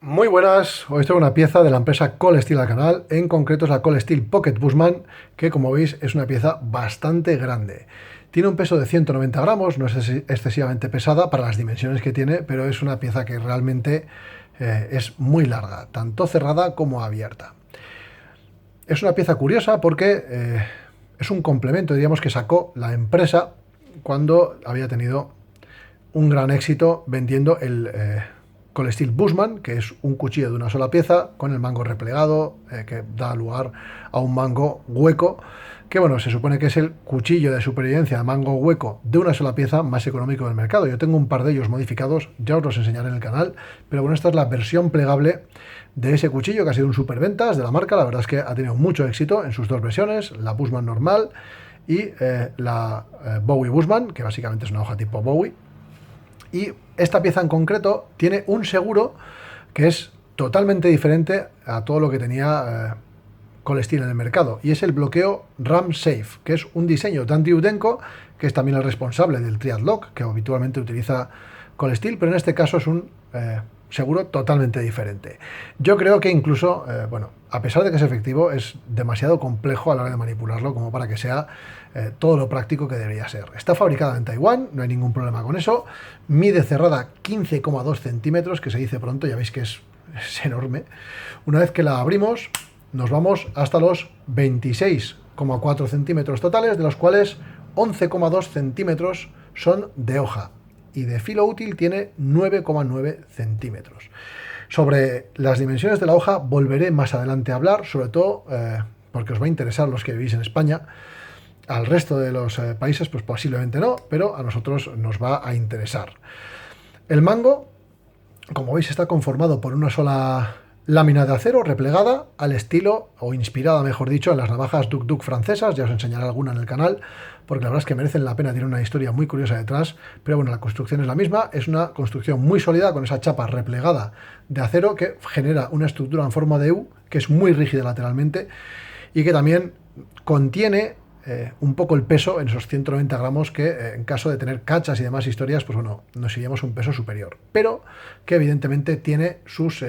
Muy buenas, hoy traigo una pieza de la empresa Colesteel al canal, en concreto es la Colesteel Pocket Bushman, que como veis es una pieza bastante grande. Tiene un peso de 190 gramos, no es excesivamente pesada para las dimensiones que tiene, pero es una pieza que realmente es muy larga, tanto cerrada como abierta. Es una pieza curiosa porque es un complemento, diríamos, que sacó la empresa cuando había tenido un gran éxito vendiendo el Colesteel Bushman, que es un cuchillo de una sola pieza con el mango replegado, que da lugar a un mango hueco, que bueno, se supone que es el cuchillo de supervivencia de mango hueco de una sola pieza más económico del mercado. Yo tengo un par de ellos modificados, ya os los enseñaré en el canal, pero bueno, esta es la versión plegable de ese cuchillo, que ha sido un superventas de la marca. La verdad es que ha tenido mucho éxito en sus dos versiones, la Bushman normal y la Bowie Bushman, que básicamente es una hoja tipo Bowie. Y esta pieza en concreto tiene un seguro que es totalmente diferente a todo lo que tenía Colesteel en el mercado, y es el bloqueo RAM Safe, que es un diseño de Andy Udenko, que es también el responsable del Triadlock, que habitualmente utiliza Colesteel, pero en este caso es un seguro totalmente diferente. Yo creo que incluso, bueno, a pesar de que es efectivo, es demasiado complejo a la hora de manipularlo como para que sea todo lo práctico que debería ser. Está fabricada en Taiwán, no hay ningún problema con eso. Mide cerrada 15,2 centímetros, que se dice pronto, ya veis que es enorme. Una vez que la abrimos, nos vamos hasta los 26,4 centímetros totales, de los cuales 11,2 centímetros son de hoja, y de filo útil tiene 9,9 centímetros. Sobre las dimensiones de la hoja volveré más adelante a hablar, sobre todo porque os va a interesar los que vivís en España. Al resto de los países pues posiblemente no, pero a nosotros nos va a interesar. El mango, como veis, está conformado por una sola lámina de acero replegada al estilo, o inspirada mejor dicho, en las navajas Duk Duk francesas. Ya os enseñaré alguna en el canal, porque la verdad es que merecen la pena, tiene una historia muy curiosa detrás, pero bueno, la construcción es la misma, es una construcción muy sólida con esa chapa replegada de acero que genera una estructura en forma de U, que es muy rígida lateralmente y que también contiene un poco el peso en esos 190 gramos que en caso de tener cachas y demás historias, pues bueno, nos iríamos un peso superior, pero que evidentemente tiene sus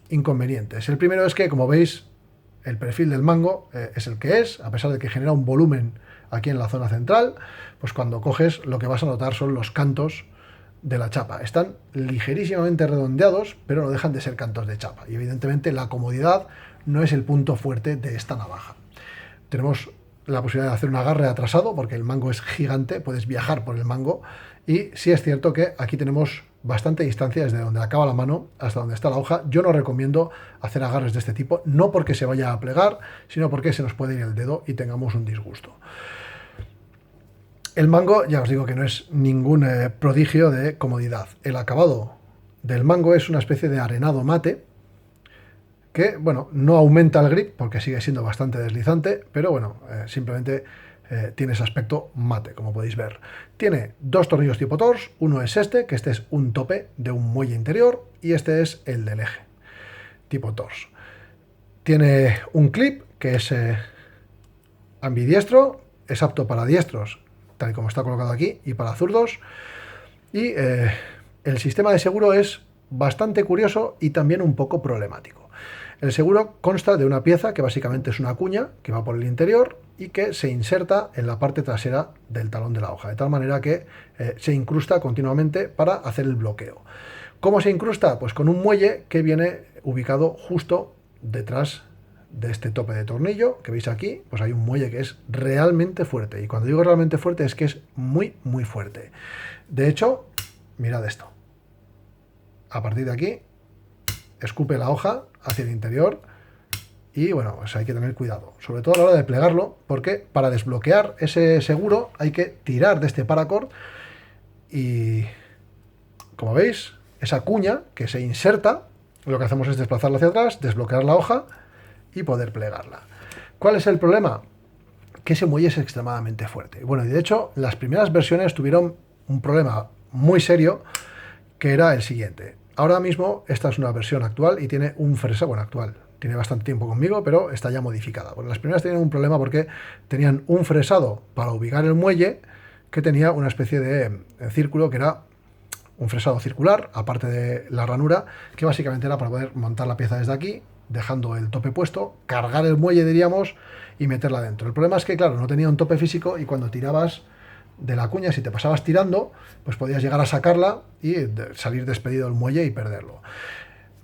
inconvenientes. El primero es que, como veis, el perfil del mango es el que es, a pesar de que genera un volumen aquí en la zona central, pues cuando coges lo que vas a notar son los cantos de la chapa. Están ligerísimamente redondeados, pero no dejan de ser cantos de chapa, y evidentemente la comodidad no es el punto fuerte de esta navaja. Tenemos la posibilidad de hacer un agarre atrasado, porque el mango es gigante, puedes viajar por el mango, y sí es cierto que aquí tenemos bastante distancia desde donde acaba la mano hasta donde está la hoja. Yo no recomiendo hacer agarres de este tipo, no porque se vaya a plegar, sino porque se nos puede ir el dedo y tengamos un disgusto. El mango, ya os digo que no es ningún prodigio de comodidad. El acabado del mango es una especie de arenado mate, que, bueno, no aumenta el grip porque sigue siendo bastante deslizante, pero bueno, simplemente tiene ese aspecto mate, como podéis ver. Tiene dos tornillos tipo Torx, uno es este, que este es un tope de un muelle interior, y este es el del eje, tipo Torx. Tiene un clip que es ambidiestro, es apto para diestros, tal y como está colocado aquí, y para zurdos, y el sistema de seguro es bastante curioso y también un poco problemático. El seguro consta de una pieza que básicamente es una cuña que va por el interior y que se inserta en la parte trasera del talón de la hoja, de tal manera que se incrusta continuamente para hacer el bloqueo. ¿Cómo se incrusta? Pues con un muelle que viene ubicado justo detrás de este tope de tornillo que veis aquí. Pues hay un muelle que es realmente fuerte, y cuando digo realmente fuerte es que es muy muy fuerte. De hecho, mirad esto. A partir de aquí escupe la hoja hacia el interior, y bueno, pues hay que tener cuidado, sobre todo a la hora de plegarlo, porque para desbloquear ese seguro hay que tirar de este paracord, y como veis, esa cuña que se inserta, lo que hacemos es desplazarla hacia atrás, desbloquear la hoja y poder plegarla. ¿Cuál es el problema? Que ese muelle es extremadamente fuerte. Bueno, y de hecho las primeras versiones tuvieron un problema muy serio, que era el siguiente. Ahora mismo esta es una versión actual y tiene un fresado, bueno, actual, tiene bastante tiempo conmigo, pero está ya modificada. Bueno, las primeras tenían un problema porque tenían un fresado para ubicar el muelle que tenía una especie de círculo que era un fresado circular, aparte de la ranura, que básicamente era para poder montar la pieza desde aquí, dejando el tope puesto, cargar el muelle, diríamos, y meterla dentro. El problema es que, claro, no tenía un tope físico y cuando tirabas de la cuña, si te pasabas tirando, pues podías llegar a sacarla y salir despedido del muelle y perderlo.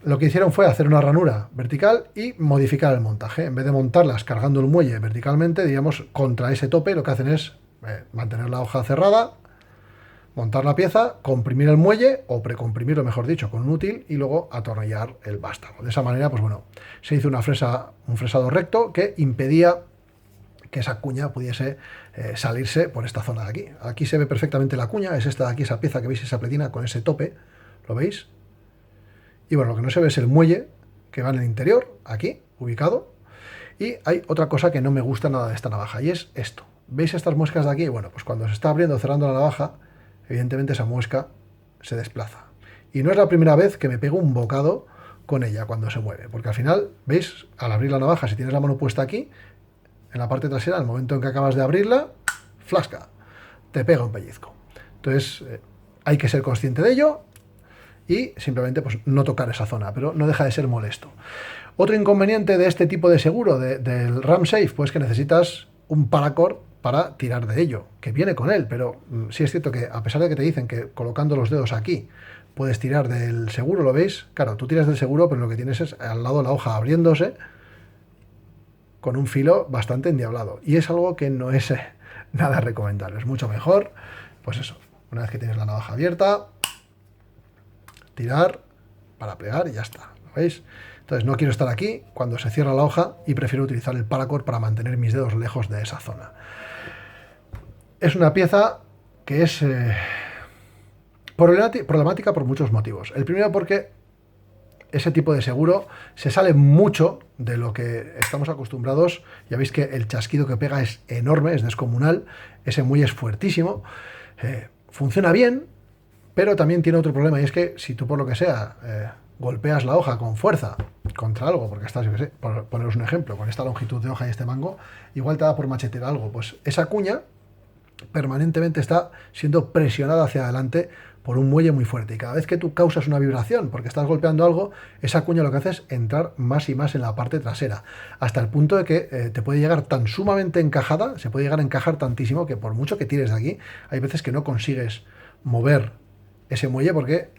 Lo que hicieron fue hacer una ranura vertical y modificar el montaje. En vez de montarlas cargando el muelle verticalmente, digamos, contra ese tope, lo que hacen es mantener la hoja cerrada, montar la pieza, comprimir el muelle, o precomprimirlo, mejor dicho, con un útil, y luego atornillar el vástago. De esa manera, pues bueno, se hizo un fresado recto que impedía que esa cuña pudiese salirse por esta zona de aquí. Aquí se ve perfectamente la cuña, es esta de aquí, esa pieza que veis, esa pletina con ese tope, ¿lo veis? Y bueno, lo que no se ve es el muelle que va en el interior, aquí, ubicado. Y hay otra cosa que no me gusta nada de esta navaja, y es esto. ¿Veis estas muescas de aquí? Bueno, pues cuando se está abriendo o cerrando la navaja, evidentemente esa muesca se desplaza. Y no es la primera vez que me pego un bocado con ella cuando se mueve, porque al final, ¿veis? Al abrir la navaja, si tienes la mano puesta aquí, en la parte trasera, al momento en que acabas de abrirla, flasca, te pega un pellizco. Entonces, hay que ser consciente de ello y simplemente pues no tocar esa zona, pero no deja de ser molesto. Otro inconveniente de este tipo de seguro, del RamSafe, pues que necesitas un paracord para tirar de ello, que viene con él, pero sí es cierto que a pesar de que te dicen que colocando los dedos aquí puedes tirar del seguro, ¿lo veis? Claro, tú tiras del seguro, pero lo que tienes es al lado la hoja abriéndose con un filo bastante endiablado, y es algo que no es nada recomendable. Es mucho mejor, pues eso, una vez que tienes la navaja abierta, tirar para plegar y ya está, ¿lo veis? Entonces no quiero estar aquí cuando se cierra la hoja y prefiero utilizar el paracord para mantener mis dedos lejos de esa zona. Es una pieza que es problemática por muchos motivos. El primero porque ese tipo de seguro se sale mucho de lo que estamos acostumbrados. Ya veis que el chasquido que pega es enorme, es descomunal, ese muelle es fuertísimo, funciona bien, pero también tiene otro problema, y es que si tú por lo que sea golpeas la hoja con fuerza contra algo, porque estás, yo qué sé, por poneros un ejemplo, con esta longitud de hoja y este mango, igual te da por machetear algo, pues esa cuña permanentemente está siendo presionada hacia adelante por un muelle muy fuerte, y cada vez que tú causas una vibración porque estás golpeando algo, esa cuña lo que hace es entrar más y más en la parte trasera, hasta el punto de que te puede llegar tan sumamente encajada, se puede llegar a encajar tantísimo que por mucho que tires de aquí, hay veces que no consigues mover ese muelle porque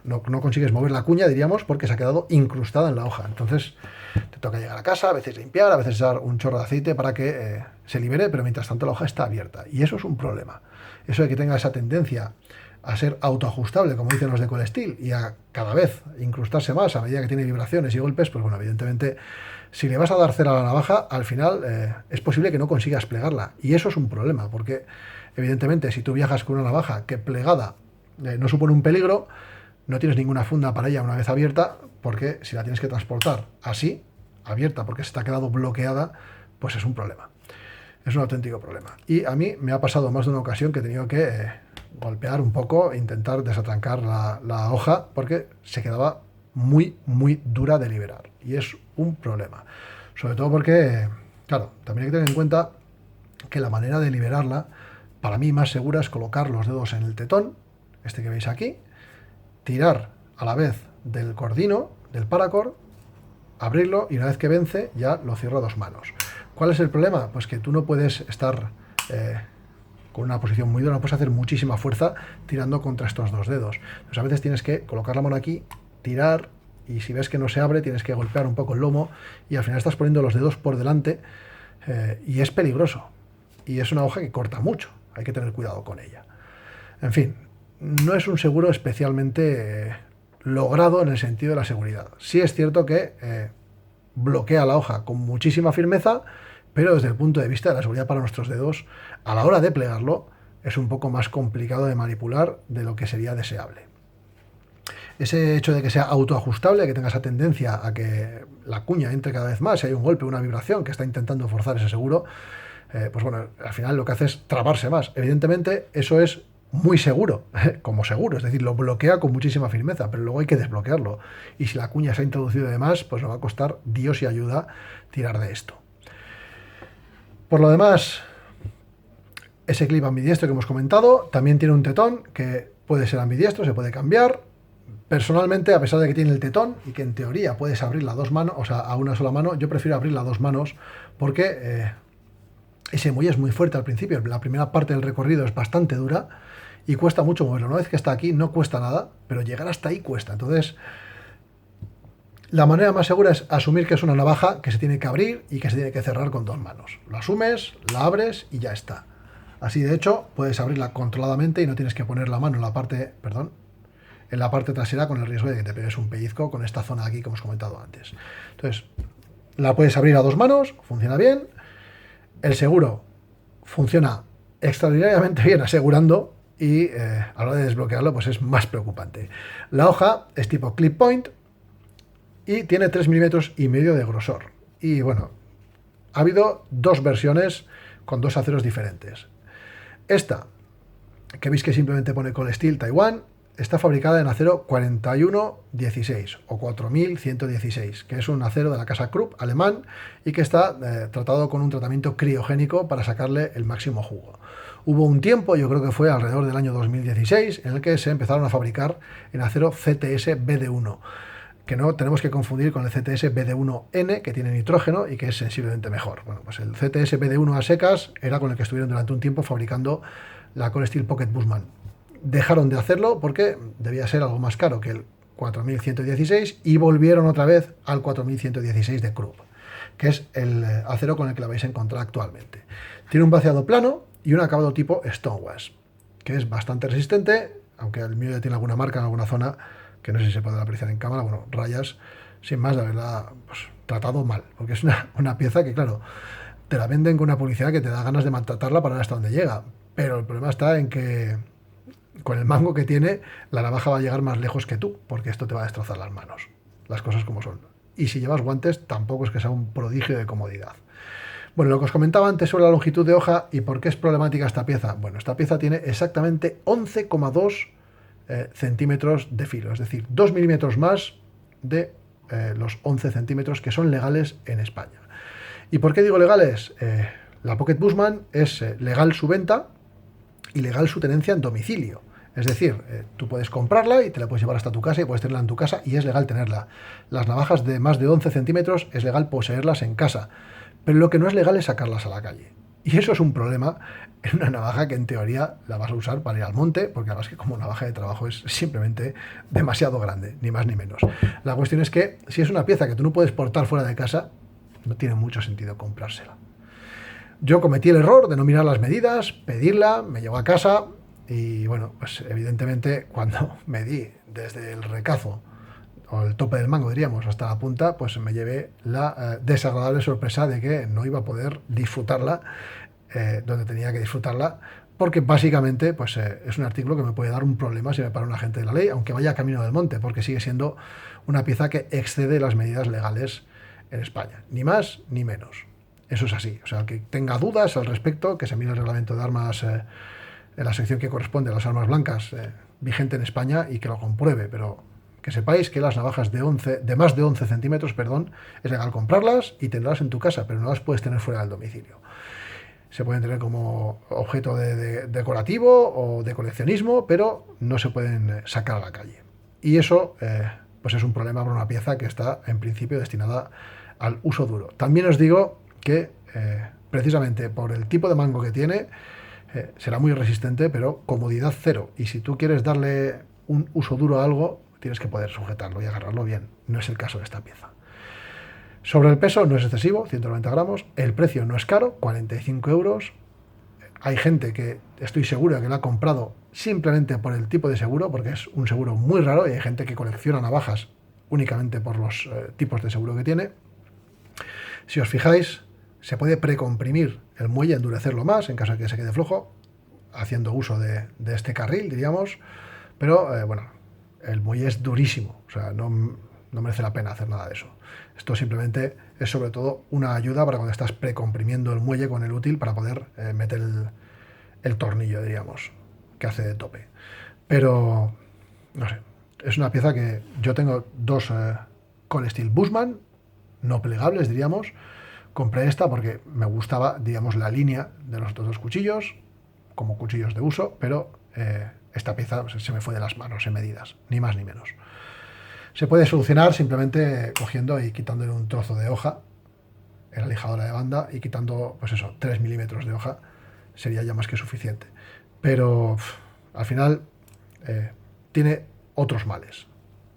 no consigues mover la cuña, diríamos, porque se ha quedado incrustada en la hoja. Entonces te toca llegar a casa, a veces limpiar, a veces dar un chorro de aceite para que se libere, pero mientras tanto la hoja está abierta, y eso es un problema. Eso de que tenga esa tendencia a ser autoajustable, como dicen los de Colesteel, y a cada vez incrustarse más a medida que tiene vibraciones y golpes, pues bueno, evidentemente, si le vas a dar cera a la navaja, al final es posible que no consigas plegarla, y eso es un problema, porque evidentemente si tú viajas con una navaja que plegada no supone un peligro, no tienes ninguna funda para ella una vez abierta, porque si la tienes que transportar así, abierta, porque se está quedado bloqueada, pues es un problema. Es un auténtico problema. Y a mí me ha pasado más de una ocasión que he tenido que golpear un poco e intentar desatrancar la hoja, porque se quedaba muy, muy dura de liberar. Y es un problema. Sobre todo porque, claro, también hay que tener en cuenta que la manera de liberarla, para mí más segura, es colocar los dedos en el tetón, este que veis aquí, tirar a la vez del cordino, del paracord, abrirlo, y una vez que vence ya lo cierro a dos manos. ¿Cuál es el problema? Pues que tú no puedes estar con una posición muy dura, no puedes hacer muchísima fuerza tirando contra estos dos dedos. Entonces a veces tienes que colocar la mano aquí, tirar, y si ves que no se abre tienes que golpear un poco el lomo, y al final estás poniendo los dedos por delante, y es peligroso. Y es una hoja que corta mucho, hay que tener cuidado con ella. En fin, no es un seguro especialmente logrado en el sentido de la seguridad. Sí es cierto que bloquea la hoja con muchísima firmeza, pero desde el punto de vista de la seguridad para nuestros dedos, a la hora de plegarlo, es un poco más complicado de manipular de lo que sería deseable. Ese hecho de que sea autoajustable, que tenga esa tendencia a que la cuña entre cada vez más, si hay un golpe, una vibración que está intentando forzar ese seguro, pues bueno, al final lo que hace es trabarse más. Evidentemente, eso es muy seguro, como seguro, es decir, lo bloquea con muchísima firmeza, pero luego hay que desbloquearlo, y si la cuña se ha introducido de más, pues nos va a costar Dios y ayuda tirar de esto. Por lo demás, ese clip ambidiestro que hemos comentado también tiene un tetón que puede ser ambidiestro, se puede cambiar. Personalmente, a pesar de que tiene el tetón y que en teoría puedes abrirla a dos manos, o sea, a una sola mano, yo prefiero abrirla a dos manos porque ese muelle es muy fuerte al principio. La primera parte del recorrido es bastante dura y cuesta mucho moverlo. Una vez que está aquí no cuesta nada, pero llegar hasta ahí cuesta. Entonces, la manera más segura es asumir que es una navaja que se tiene que abrir y que se tiene que cerrar con dos manos. Lo asumes, la abres y ya está. Así, de hecho, puedes abrirla controladamente y no tienes que poner la mano en la parte, en la parte trasera con el riesgo de que te pegues un pellizco con esta zona de aquí que hemos comentado antes. Entonces, la puedes abrir a dos manos, funciona bien. El seguro funciona extraordinariamente bien asegurando y a la hora de desbloquearlo pues es más preocupante. La hoja es tipo clip point y tiene 3,5 milímetros de grosor. Y bueno, ha habido dos versiones con dos aceros diferentes. Esta, que veis que simplemente pone Colesteel Taiwan, está fabricada en acero 4116 o 4116, que es un acero de la casa Krupp alemán y que está tratado con un tratamiento criogénico para sacarle el máximo jugo. Hubo un tiempo, yo creo que fue alrededor del año 2016, en el que se empezaron a fabricar en acero CTS BD1, que no tenemos que confundir con el CTS BD1N, que tiene nitrógeno y que es sensiblemente mejor. Bueno, pues el CTS BD1 a secas era con el que estuvieron durante un tiempo fabricando la Colesteel Pocket Bushman. Dejaron de hacerlo porque debía ser algo más caro que el 4116 y volvieron otra vez al 4116 de Krupp, que es el acero con el que la vais a encontrar actualmente. Tiene un vaciado plano y un acabado tipo Stonewash, que es bastante resistente, aunque el mío ya tiene alguna marca en alguna zona que no sé si se podrá apreciar en cámara, bueno, rayas, sin más, de haberla pues, tratado mal, porque es una pieza que, claro, te la venden con una publicidad que te da ganas de maltratarla para ver hasta dónde llega, pero el problema está en que con el mango que tiene, la navaja va a llegar más lejos que tú, porque esto te va a destrozar las manos, las cosas como son. Y si llevas guantes, tampoco es que sea un prodigio de comodidad. Bueno, lo que os comentaba antes sobre la longitud de hoja y por qué es problemática esta pieza. Bueno, esta pieza tiene exactamente 11,2 centímetros de filo, es decir, 2 milímetros más de los 11 centímetros que son legales en España. ¿Y por qué digo legales? La Pocket Bushman es legal su venta y legal su tenencia en domicilio. Es decir, tú puedes comprarla y te la puedes llevar hasta tu casa y puedes tenerla en tu casa y es legal tenerla. Las navajas de más de 11 centímetros es legal poseerlas en casa, pero lo que no es legal es sacarlas a la calle. Y eso es un problema en una navaja que en teoría la vas a usar para ir al monte, porque además que como navaja de trabajo es simplemente demasiado grande, ni más ni menos. La cuestión es que si es una pieza que tú no puedes portar fuera de casa, no tiene mucho sentido comprársela. Yo cometí el error de no mirar las medidas, pedirla, me llegó a casa y bueno, pues evidentemente cuando medí desde el recazo o el tope del mango, diríamos, hasta la punta, pues me llevé la desagradable sorpresa de que no iba a poder disfrutarla donde tenía que disfrutarla, porque básicamente pues, es un artículo que me puede dar un problema si me para un agente de la ley, aunque vaya camino del monte, porque sigue siendo una pieza que excede las medidas legales en España, ni más ni menos. Eso es así. O sea, el que tenga dudas al respecto, que se mire el reglamento de armas en la sección que corresponde a las armas blancas vigente en España y que lo compruebe, pero que sepáis que las navajas de más de 11 centímetros, es legal comprarlas y tenerlas en tu casa, pero no las puedes tener fuera del domicilio. Se pueden tener como objeto de decorativo o de coleccionismo, pero no se pueden sacar a la calle. Y eso pues es un problema para una pieza que está en principio destinada al uso duro. También os digo que precisamente por el tipo de mango que tiene será muy resistente, pero comodidad cero. Y si tú quieres darle un uso duro a algo, tienes que poder sujetarlo y agarrarlo bien. No es el caso de esta pieza. Sobre el peso no es excesivo, 190 gramos. El precio no es caro, 45 euros. Hay gente que estoy seguro que la ha comprado simplemente por el tipo de seguro, porque es un seguro muy raro, y hay gente que colecciona navajas únicamente por los tipos de seguro que tiene. Si os fijáis, se puede precomprimir el muelle, endurecerlo más en caso de que se quede flojo, haciendo uso de este carril, diríamos, pero bueno, el muelle es durísimo, o sea, no merece la pena hacer nada de eso. Esto simplemente es sobre todo una ayuda para cuando estás precomprimiendo el muelle con el útil para poder meter el tornillo, diríamos, que hace de tope. Pero, no sé, es una pieza que yo tengo dos Colesteel Bushman, no plegables, diríamos. Compré esta porque me gustaba, digamos, la línea de los otros dos cuchillos, como cuchillos de uso, pero esta pieza pues, se me fue de las manos en medidas, ni más ni menos. Se puede solucionar simplemente cogiendo y quitándole un trozo de hoja en la lijadora de banda y quitando, pues eso, 3 milímetros de hoja sería ya más que suficiente. Pero al final tiene otros males.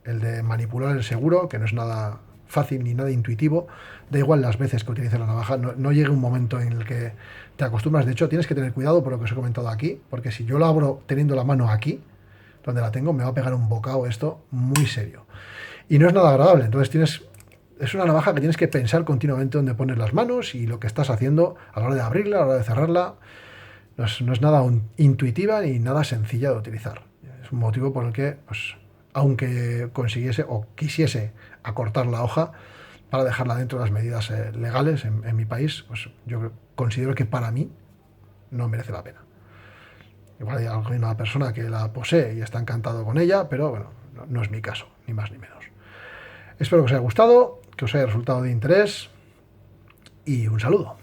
El de manipular el seguro, que no es nada fácil ni nada intuitivo. Da igual las veces que utilices la navaja, no llega un momento en el que te acostumbras. De hecho, tienes que tener cuidado por lo que os he comentado aquí, porque si yo lo abro teniendo la mano aquí, donde la tengo, me va a pegar un bocado esto muy serio. Y no es nada agradable. Entonces es una navaja que tienes que pensar continuamente dónde pones las manos y lo que estás haciendo a la hora de abrirla, a la hora de cerrarla. No es nada intuitiva ni nada sencilla de utilizar. Es un motivo por el que, pues, aunque consiguiese o quisiese acortar la hoja para dejarla dentro de las medidas legales en mi país, pues yo considero que para mí no merece la pena. Igual hay alguna persona que la posee y está encantado con ella, pero bueno, no es mi caso, ni más ni menos. Espero que os haya gustado, que os haya resultado de interés y un saludo.